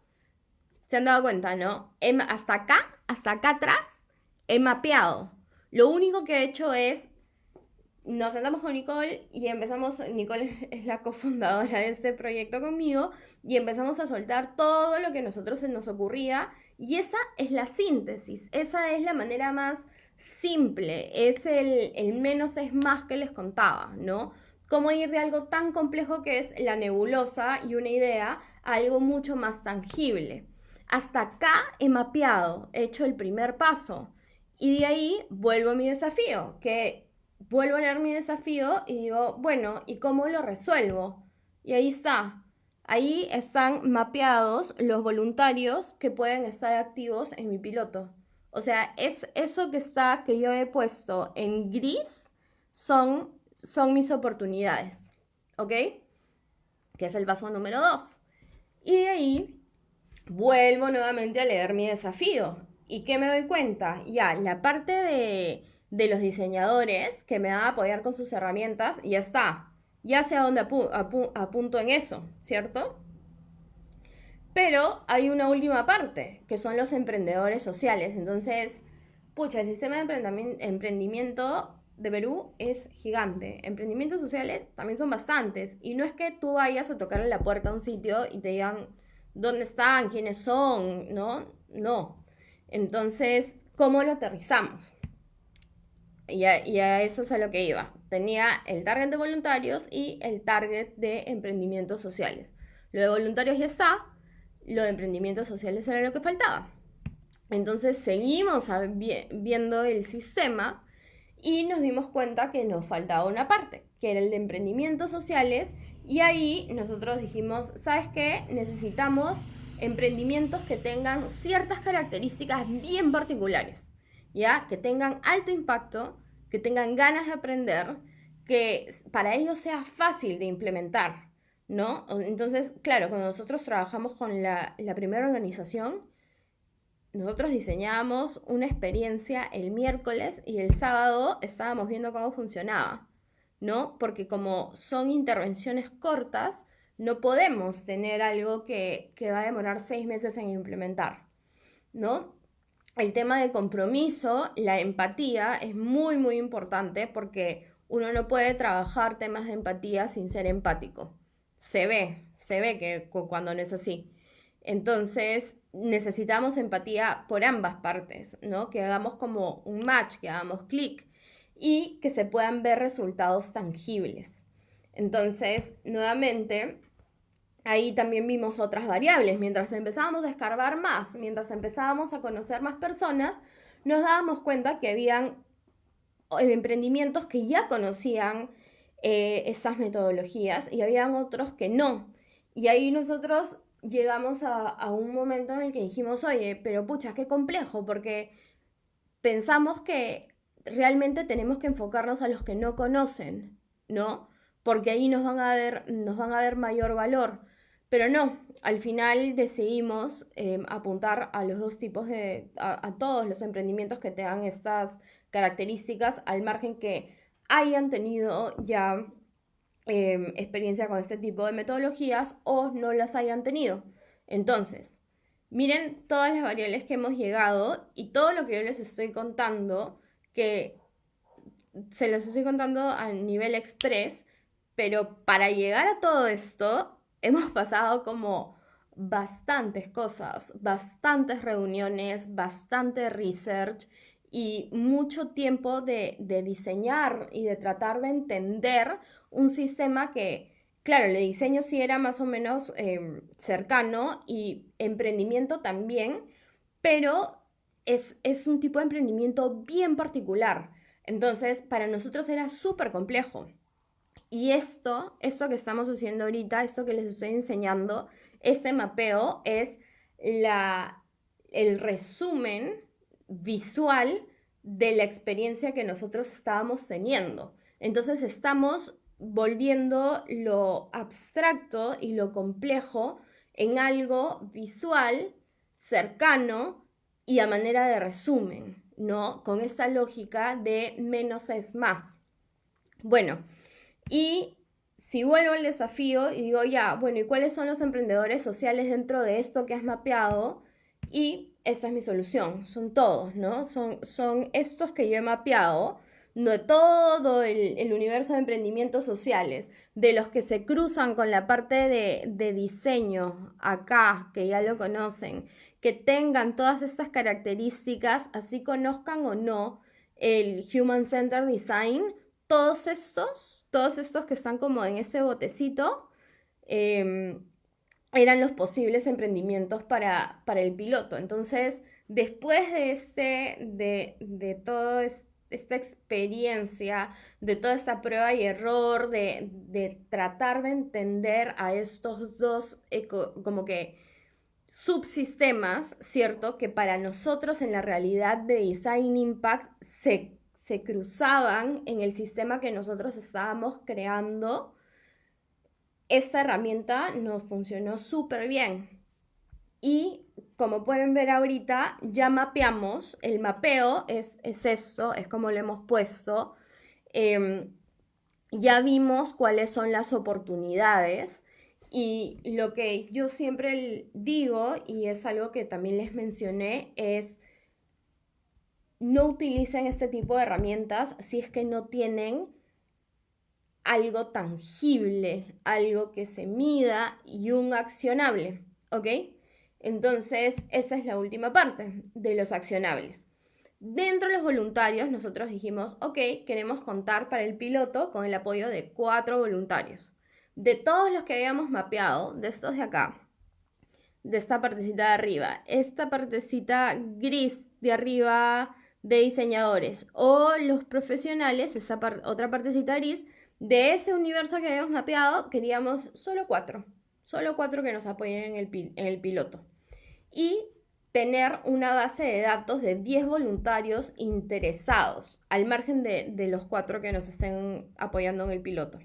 se han dado cuenta, ¿no? Hasta acá atrás, he mapeado. Lo único que he hecho es, nos sentamos con Nicole y empezamos, Nicole es la cofundadora de este proyecto conmigo, y empezamos a soltar todo lo que a nosotros se nos ocurría, y esa es la síntesis, esa es la manera más simple, es el menos es más que les contaba, ¿no? Cómo ir de algo tan complejo que es la nebulosa y una idea a algo mucho más tangible. Hasta acá he mapeado, he hecho el primer paso, y de ahí vuelvo a mi desafío, que vuelvo a leer mi desafío y digo, bueno, ¿y cómo lo resuelvo? Y ahí está. Ahí están mapeados los voluntarios que pueden estar activos en mi piloto. O sea, es eso que yo he puesto en gris son mis oportunidades. ¿Ok? Que es el paso número 2. Y de ahí vuelvo nuevamente a leer mi desafío. ¿Y qué me doy cuenta? Ya, la parte de los diseñadores que me van a apoyar con sus herramientas, ya está. Ya sé a dónde apunto en eso, ¿cierto? Pero hay una última parte, que son los emprendedores sociales. Entonces, pucha, el sistema de emprendimiento de Perú es gigante. Emprendimientos sociales también son bastantes. Y no es que tú vayas a tocarle la puerta a un sitio y te digan dónde están, quiénes son, ¿no? No. Entonces, ¿cómo lo aterrizamos? Y a eso es a lo que iba. Tenía el target de voluntarios y el target de emprendimientos sociales. Lo de voluntarios ya está, lo de emprendimientos sociales era lo que faltaba. Entonces seguimos viendo el sistema y nos dimos cuenta que nos faltaba una parte, que era el de emprendimientos sociales, y ahí nosotros dijimos, ¿sabes qué? Necesitamos emprendimientos que tengan ciertas características bien particulares, ¿ya? Que tengan alto impacto, que tengan ganas de aprender, que para ellos sea fácil de implementar, ¿no? Entonces, claro, cuando nosotros trabajamos con la primera organización, nosotros diseñábamos una experiencia el miércoles y el sábado estábamos viendo cómo funcionaba, ¿no? Porque como son intervenciones cortas, no podemos tener algo que va a demorar 6 meses en implementar, ¿no? El tema de compromiso, la empatía es muy, muy importante, porque uno no puede trabajar temas de empatía sin ser empático. Se ve que cuando no es así. Entonces, necesitamos empatía por ambas partes, ¿no? Que hagamos como un match, que hagamos clic y que se puedan ver resultados tangibles. Entonces, nuevamente, ahí también vimos otras variables. Mientras empezábamos a escarbar más, mientras empezábamos a conocer más personas, nos dábamos cuenta que habían emprendimientos que ya conocían esas metodologías, y habían otros que no. Y ahí nosotros llegamos a un momento en el que dijimos, oye, pero pucha, qué complejo, porque pensamos que realmente tenemos que enfocarnos a los que no conocen, ¿no? Porque ahí nos van a ver mayor valor. Pero no, al final decidimos apuntar a los dos tipos a todos los emprendimientos que tengan estas características, al margen que hayan tenido ya experiencia con este tipo de metodologías o no las hayan tenido. Entonces, miren todas las variables que hemos llegado y todo lo que yo les estoy contando, que se los estoy contando a nivel express, pero para llegar a todo esto hemos pasado como bastantes cosas, bastantes reuniones, bastante research y mucho tiempo de diseñar y de tratar de entender un sistema que, claro, el diseño sí era más o menos cercano, y emprendimiento también, pero es un tipo de emprendimiento bien particular. Entonces, para nosotros era súper complejo. Y esto que estamos haciendo ahorita, esto que les estoy enseñando, ese mapeo es el resumen visual de la experiencia que nosotros estábamos teniendo. Entonces estamos volviendo lo abstracto y lo complejo en algo visual, cercano y a manera de resumen, ¿no? Con esta lógica de menos es más. Bueno, y si vuelvo al desafío y digo, ya, bueno, ¿y cuáles son los emprendedores sociales dentro de esto que has mapeado? Y esa es mi solución, son todos, ¿no? Son estos que yo he mapeado, no de todo el universo de emprendimientos sociales, de los que se cruzan con la parte de diseño acá, que ya lo conocen, que tengan todas estas características, así conozcan o no el Human Centered Design, todos estos que están como en ese botecito, eh, eran los posibles emprendimientos para el piloto. Entonces, después de toda esta experiencia, de toda esa prueba y error, de tratar de entender a estos dos como que subsistemas, ¿cierto? Que para nosotros en la realidad de Design Impact se cruzaban en el sistema que nosotros estábamos creando. Esta herramienta nos funcionó súper bien. Y como pueden ver ahorita, ya mapeamos, el mapeo es eso, es como lo hemos puesto. Ya vimos cuáles son las oportunidades y lo que yo siempre digo, y es algo que también les mencioné, es no utilicen este tipo de herramientas si es que no tienen algo tangible, algo que se mida y un accionable, ¿ok? Entonces, esa es la última parte de los accionables. Dentro de los voluntarios, nosotros dijimos, ok, queremos contar para el piloto con el apoyo de 4 voluntarios. De todos los que habíamos mapeado, de estos de acá, de esta partecita de arriba, esta partecita gris de arriba de diseñadores o los profesionales, esa otra partecita gris, de ese universo que habíamos mapeado, queríamos solo 4 que nos apoyen en el piloto. Y tener una base de datos de 10 voluntarios interesados, al margen de los 4 que nos estén apoyando en el piloto.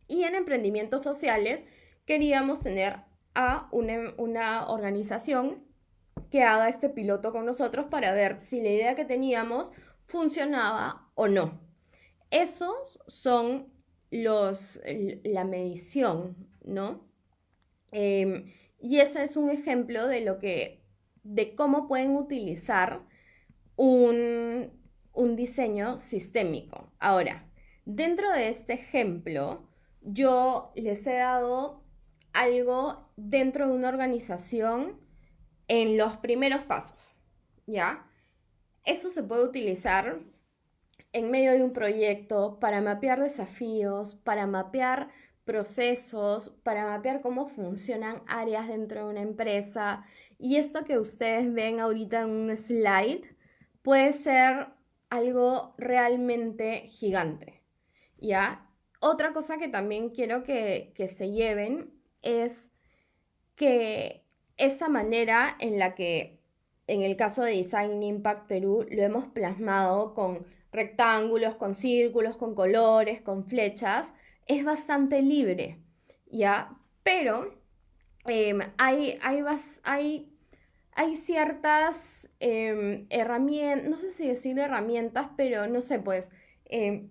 Y en emprendimientos sociales queríamos tener a una organización que haga este piloto con nosotros para ver si la idea que teníamos funcionaba o no. Esos son la medición, ¿no? Y ese es un ejemplo de cómo pueden utilizar un diseño sistémico. Ahora, dentro de este ejemplo, yo les he dado algo dentro de una organización en los primeros pasos, ¿ya? Eso se puede utilizar en medio de un proyecto para mapear desafíos, para mapear procesos, para mapear cómo funcionan áreas dentro de una empresa. Y esto que ustedes ven ahorita en un slide puede ser algo realmente gigante, ¿ya? Otra cosa que también quiero que se lleven es que esta manera en la que en el caso de Design Impact Perú lo hemos plasmado con rectángulos, con círculos, con colores, con flechas, es bastante libre, ¿ya? Pero hay ciertas herramientas, no sé si decir herramientas, pero no sé, pues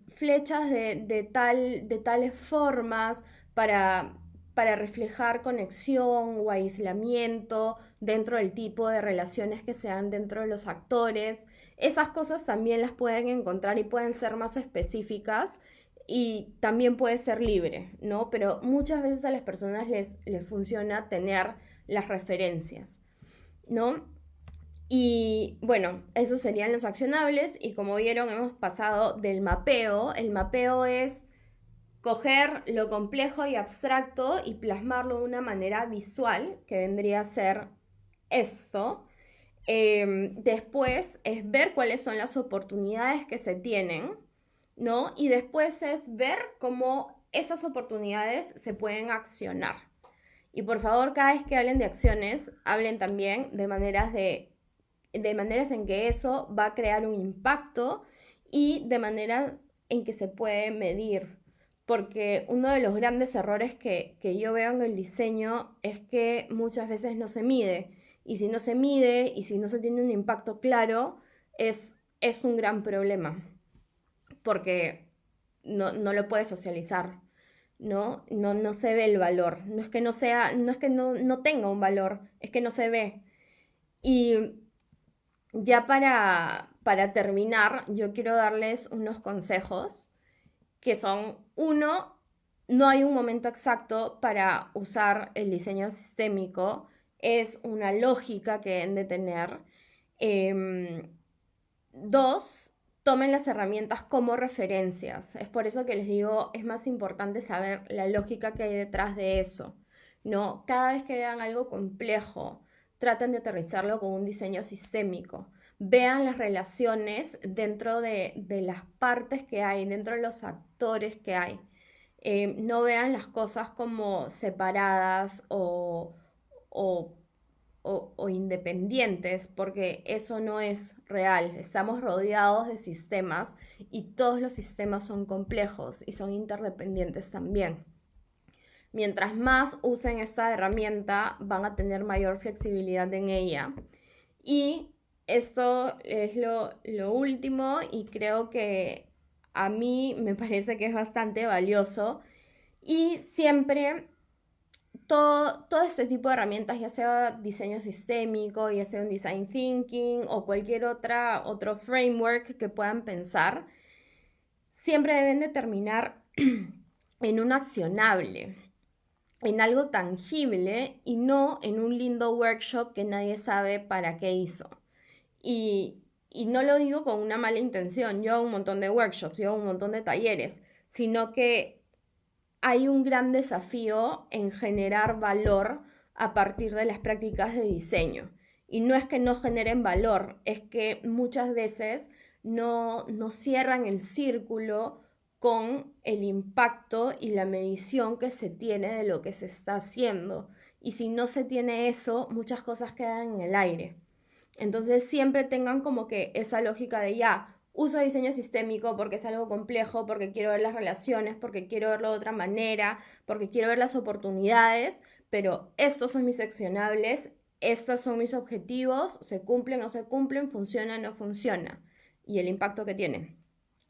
flechas de tales formas para reflejar conexión o aislamiento dentro del tipo de relaciones que se dan dentro de los actores. Esas cosas también las pueden encontrar y pueden ser más específicas y también puede ser libre, ¿no? Pero muchas veces a las personas les funciona tener las referencias, ¿no? Y bueno, esos serían los accionables y como vieron hemos pasado del mapeo. El mapeo es coger lo complejo y abstracto y plasmarlo de una manera visual, que vendría a ser esto. Después es ver cuáles son las oportunidades que se tienen, ¿no? Y después es ver cómo esas oportunidades se pueden accionar. Y por favor, cada vez que hablen de acciones, hablen también de maneras en que eso va a crear un impacto y de manera en que se puede medir. porque uno de los grandes errores que yo veo en el diseño es que muchas veces no se mide. Y si no se mide y si no se tiene un impacto claro, es un gran problema, porque no lo puedes socializar, ¿no? No se ve el valor. No es que no sea, no es que no tenga un valor, es que no se ve. Y ya para terminar, yo quiero darles unos consejos que son, uno, no hay un momento exacto para usar el diseño sistémico, es una lógica que deben de tener. Dos, tomen las herramientas como referencias. Es por eso que les digo, es más importante saber la lógica que hay detrás de eso. ¿No? Cada vez que vean algo complejo, traten de aterrizarlo con un diseño sistémico. Vean las relaciones dentro de las partes que hay, dentro de los actores que hay. No vean las cosas como separadas o o independientes, porque eso no es real. Estamos rodeados de sistemas y todos los sistemas son complejos y son interdependientes también. Mientras más usen esta herramienta, van a tener mayor flexibilidad en ella. Y esto es lo último y creo que a mí me parece que es bastante valioso. Y siempre todo este tipo de herramientas, ya sea diseño sistémico, ya sea un design thinking o cualquier otro framework que puedan pensar, siempre deben de terminar en un accionable, en algo tangible y no en un lindo workshop que nadie sabe para qué hizo. Y no lo digo con una mala intención, yo hago un montón de workshops, yo hago un montón de talleres, sino que hay un gran desafío en generar valor a partir de las prácticas de diseño. Y no es que no generen valor, es que muchas veces no cierran el círculo con el impacto y la medición que se tiene de lo que se está haciendo. Y si no se tiene eso, muchas cosas quedan en el aire. Entonces siempre tengan como que esa lógica de ya, uso diseño sistémico porque es algo complejo, porque quiero ver las relaciones, porque quiero verlo de otra manera, porque quiero ver las oportunidades, pero estos son mis accionables, estos son mis objetivos, se cumplen o no se cumplen, funciona o no funciona, y el impacto que tienen.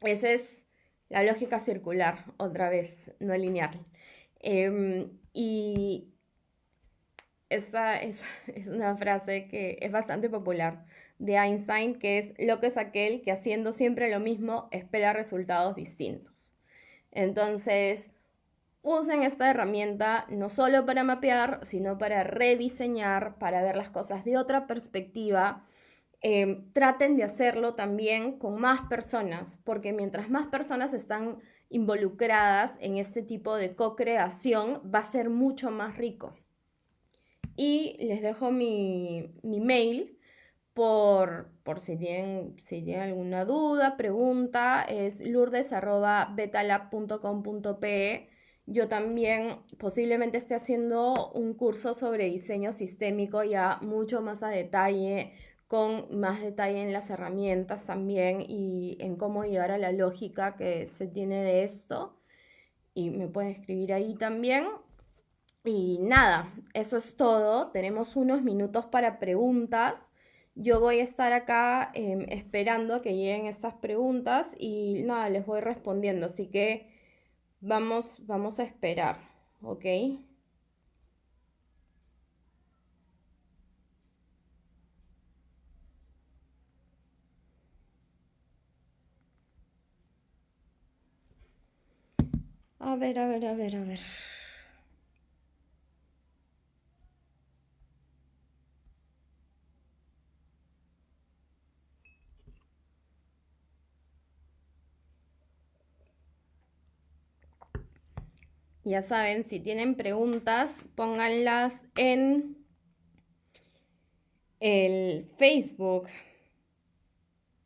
Esa es la lógica circular, otra vez, no lineal. Y esta es una frase que es bastante popular de Einstein, que es loco es aquel que haciendo siempre lo mismo espera resultados distintos. Entonces, usen esta herramienta no solo para mapear, sino para rediseñar, para ver las cosas de otra perspectiva. Traten de hacerlo también con más personas, porque mientras más personas están involucradas en este tipo de co-creación, va a ser mucho más rico. Y les dejo mi mail por si tienen alguna duda, pregunta, es lourdes@betalab.com.pe. Yo también posiblemente esté haciendo un curso sobre diseño sistémico ya mucho más a detalle, con más detalle en las herramientas también y en cómo llegar a la lógica que se tiene de esto. Y me pueden escribir ahí también. Y nada, eso es todo. Tenemos unos minutos para preguntas. Yo voy a estar acá esperando a que lleguen estas preguntas y nada, les voy respondiendo. Así que vamos a esperar, ¿ok? A ver, a ver, a ver, a ver. Ya saben, si tienen preguntas, pónganlas en el Facebook.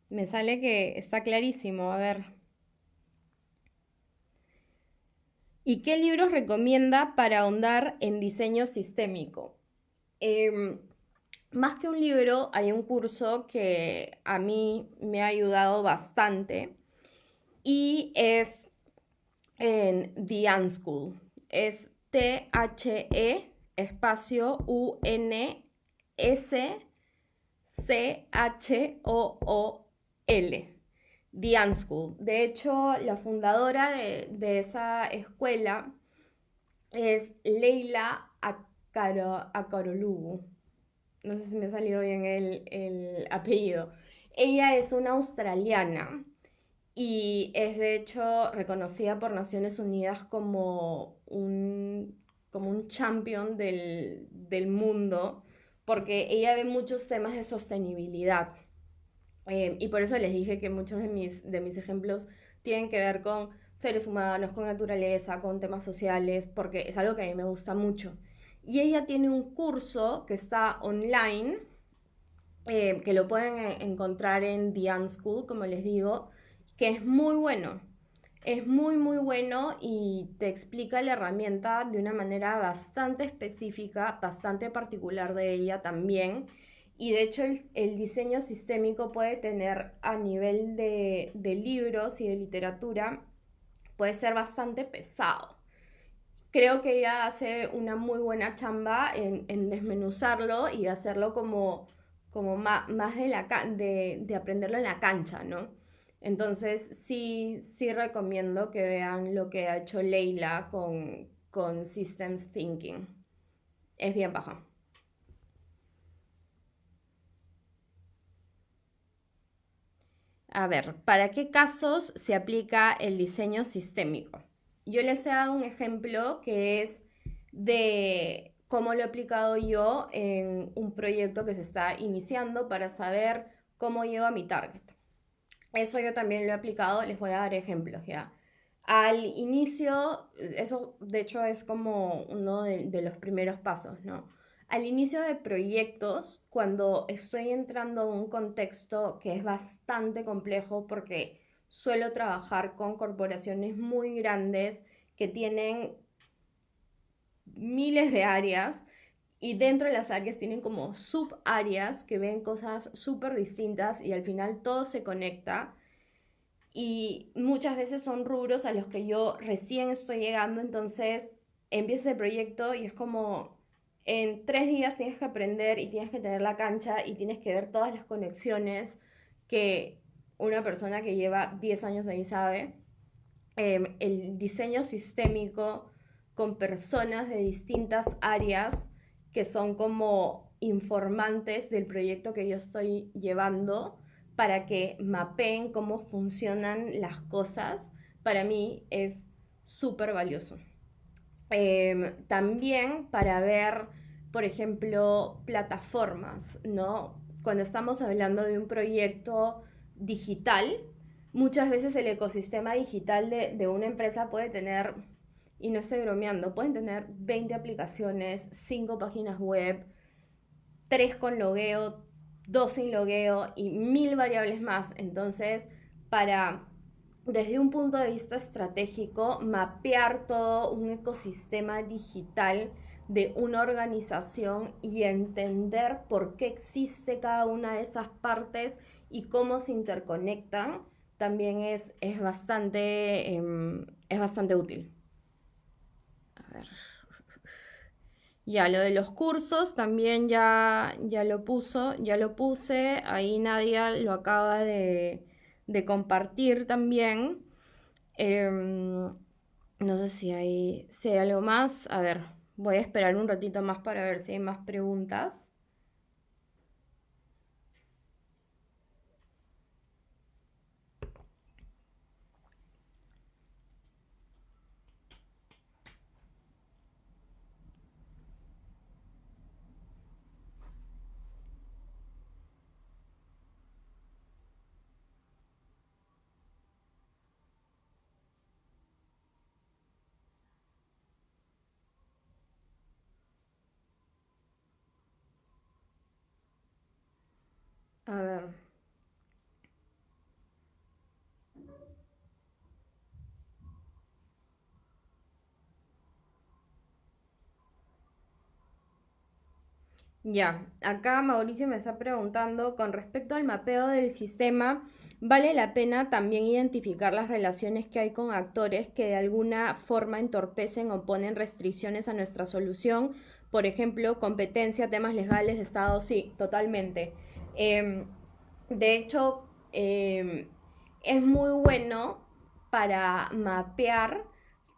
Me sale que está clarísimo. A ver. ¿Y qué libros recomienda para ahondar en diseño sistémico? Em, Más que un libro, hay un curso que a mí me ha ayudado bastante y es en The Unschool. Es T-H-E espacio U-N-S-C-H-O-O-L. The Unschool. De hecho, la fundadora de esa escuela es Leila Akarolugu. No sé si me salió bien el apellido. Ella es una australiana y es de hecho reconocida por Naciones Unidas como un champion del mundo, porque ella ve muchos temas de sostenibilidad. Y por eso les dije que muchos de mis ejemplos tienen que ver con seres humanos, con naturaleza, con temas sociales, porque es algo que a mí me gusta mucho. Y ella tiene un curso que está online, que lo pueden encontrar en The Unschool, como les digo, que es muy bueno. Es muy, muy bueno y te explica la herramienta de una manera bastante específica, bastante particular de ella también. Y de hecho el diseño sistémico puede tener a nivel de libros y de literatura, puede ser bastante pesado. Creo que ella hace una muy buena chamba en desmenuzarlo y hacerlo como más de aprenderlo en la cancha, ¿no? Entonces sí, sí recomiendo que vean lo que ha hecho Leila con Systems Thinking. Es bien baja. A ver, ¿para qué casos se aplica el diseño sistémico? Yo les he dado un ejemplo que es de cómo lo he aplicado yo en un proyecto que se está iniciando para saber cómo llego a mi target. Eso yo también lo he aplicado, les voy a dar ejemplos ya. Al inicio, eso de hecho es como uno de los primeros pasos, ¿no? Al inicio de proyectos, cuando estoy entrando a un contexto que es bastante complejo porque suelo trabajar con corporaciones muy grandes que tienen miles de áreas y dentro de las áreas tienen como subáreas que ven cosas súper distintas y al final todo se conecta y muchas veces son rubros a los que yo recién estoy llegando, entonces empieza el proyecto y es como en 3 días tienes que aprender y tienes que tener la cancha y tienes que ver todas las conexiones que una persona que lleva 10 años ahí sabe. El diseño sistémico con personas de distintas áreas que son como informantes del proyecto que yo estoy llevando para que mapeen cómo funcionan las cosas, para mí es súper valioso. También para ver, por ejemplo, plataformas, ¿no? Cuando estamos hablando de un proyecto digital, muchas veces el ecosistema digital de una empresa puede tener, y no estoy bromeando, pueden tener 20 aplicaciones, 5 páginas web, 3 con logueo, 2 sin logueo y 1000 variables más. Entonces, para desde un punto de vista estratégico, mapear todo un ecosistema digital de una organización y entender por qué existe cada una de esas partes y cómo se interconectan, también es bastante útil. A ver. Ya, lo de los cursos también ya lo puse, ahí Nadia lo acaba de compartir también. No sé si hay algo más. A ver, voy a esperar un ratito más para ver si hay más preguntas. A ver. Ya, acá Mauricio me está preguntando con respecto al mapeo del sistema, ¿vale la pena también identificar las relaciones que hay con actores que de alguna forma entorpecen o ponen restricciones a nuestra solución? Por ejemplo, competencia, temas legales de Estado, sí, totalmente. Em, de hecho, es muy bueno para mapear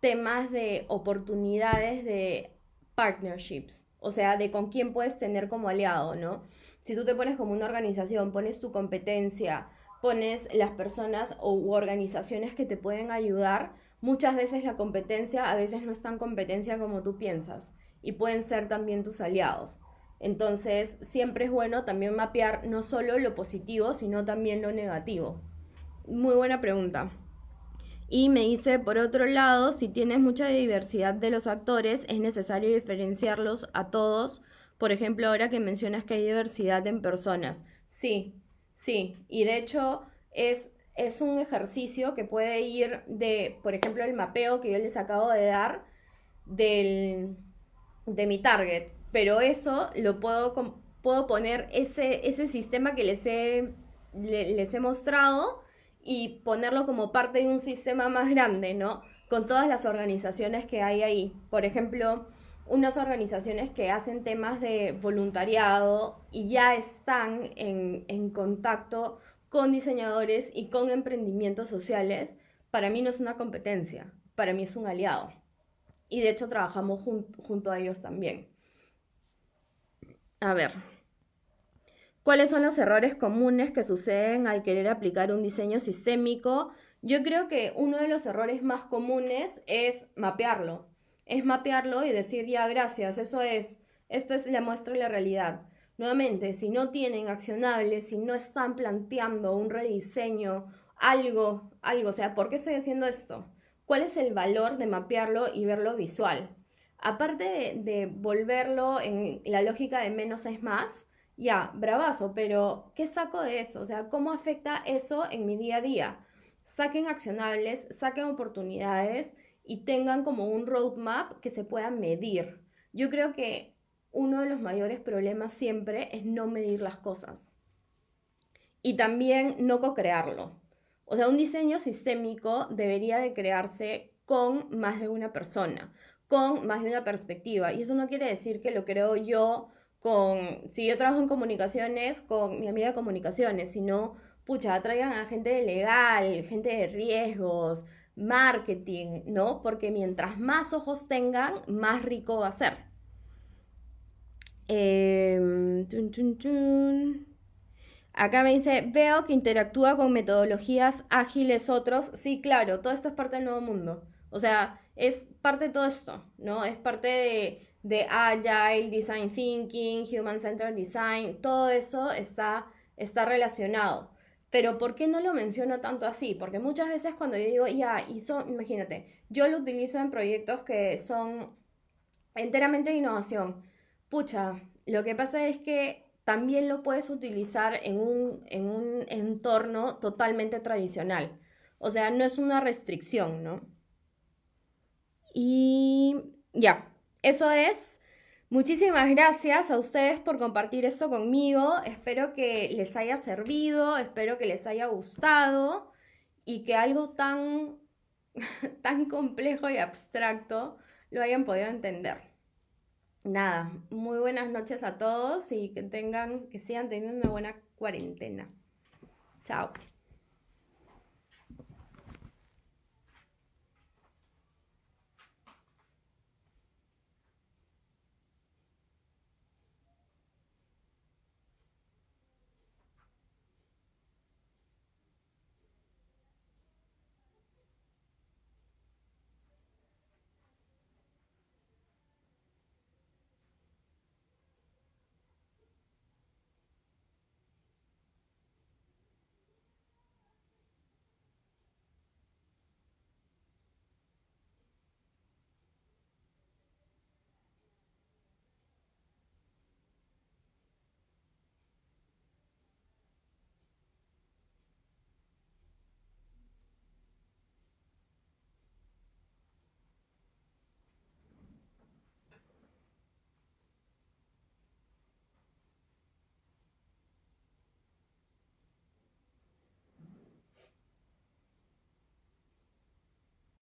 temas de oportunidades de partnerships, o sea, de con quién puedes tener como aliado, ¿no? Si tú te pones como una organización, pones tu competencia, pones las personas u organizaciones que te pueden ayudar, muchas veces la competencia a veces no es tan competencia como tú piensas y pueden ser también tus aliados. Entonces, siempre es bueno también mapear no solo lo positivo, sino también lo negativo. Muy buena pregunta. Y me dice, por otro lado, si tienes mucha diversidad de los actores, es necesario diferenciarlos a todos. Por ejemplo, ahora que mencionas que hay diversidad en personas. Sí, sí. Y de hecho es un ejercicio que puede ir de, por ejemplo, el mapeo que yo les acabo de dar del, de mi target. Pero eso lo puedo poner ese sistema que les he mostrado y ponerlo como parte de un sistema más grande, ¿no? Con todas las organizaciones que hay ahí. Por ejemplo, unas organizaciones que hacen temas de voluntariado y ya están en contacto con diseñadores y con emprendimientos sociales, para mí no es una competencia, para mí es un aliado. Y de hecho trabajamos junto a ellos también. A ver, ¿cuáles son los errores comunes que suceden al querer aplicar un diseño sistémico? Yo creo que uno de los errores más comunes es mapearlo. Es mapearlo y decir, ya, gracias, eso es, esta es la muestra de la realidad. Nuevamente, si no tienen accionables, si no están planteando un rediseño, algo, o sea, ¿por qué estoy haciendo esto? ¿Cuál es el valor de mapearlo y verlo visual? Aparte de volverlo en la lógica de menos es más, ya, bravazo, pero ¿qué saco de eso? O sea, ¿cómo afecta eso en mi día a día? Saquen accionables, saquen oportunidades y tengan como un roadmap que se pueda medir. Yo creo que uno de los mayores problemas siempre es no medir las cosas y también no co-crearlo. O sea, un diseño sistémico debería de crearse con más de una persona, con más de una perspectiva. Y eso no quiere decir que lo creo yo si yo trabajo en comunicaciones, con mi amiga de comunicaciones, sino, pucha, traigan a gente de legal, gente de riesgos, marketing, ¿no? Porque mientras más ojos tengan, más rico va a ser. Tun, tun, tun. Acá me dice, veo que interactúa con metodologías ágiles otros. Sí, claro, todo esto es parte del nuevo mundo. O sea, es parte de todo esto, ¿no? Es parte de Agile, Design Thinking, Human Centered Design, todo eso está relacionado. Pero ¿por qué no lo menciono tanto así? Porque muchas veces cuando yo digo, ya, imagínate, yo lo utilizo en proyectos que son enteramente de innovación. Pucha, lo que pasa es que también lo puedes utilizar en un entorno totalmente tradicional. O sea, no es una restricción, ¿no? Y ya, eso es. Muchísimas gracias a ustedes por compartir esto conmigo. Espero que les haya servido, espero que les haya gustado y que algo tan, tan complejo y abstracto lo hayan podido entender. Nada, muy buenas noches a todos y que sigan teniendo una buena cuarentena. Chao.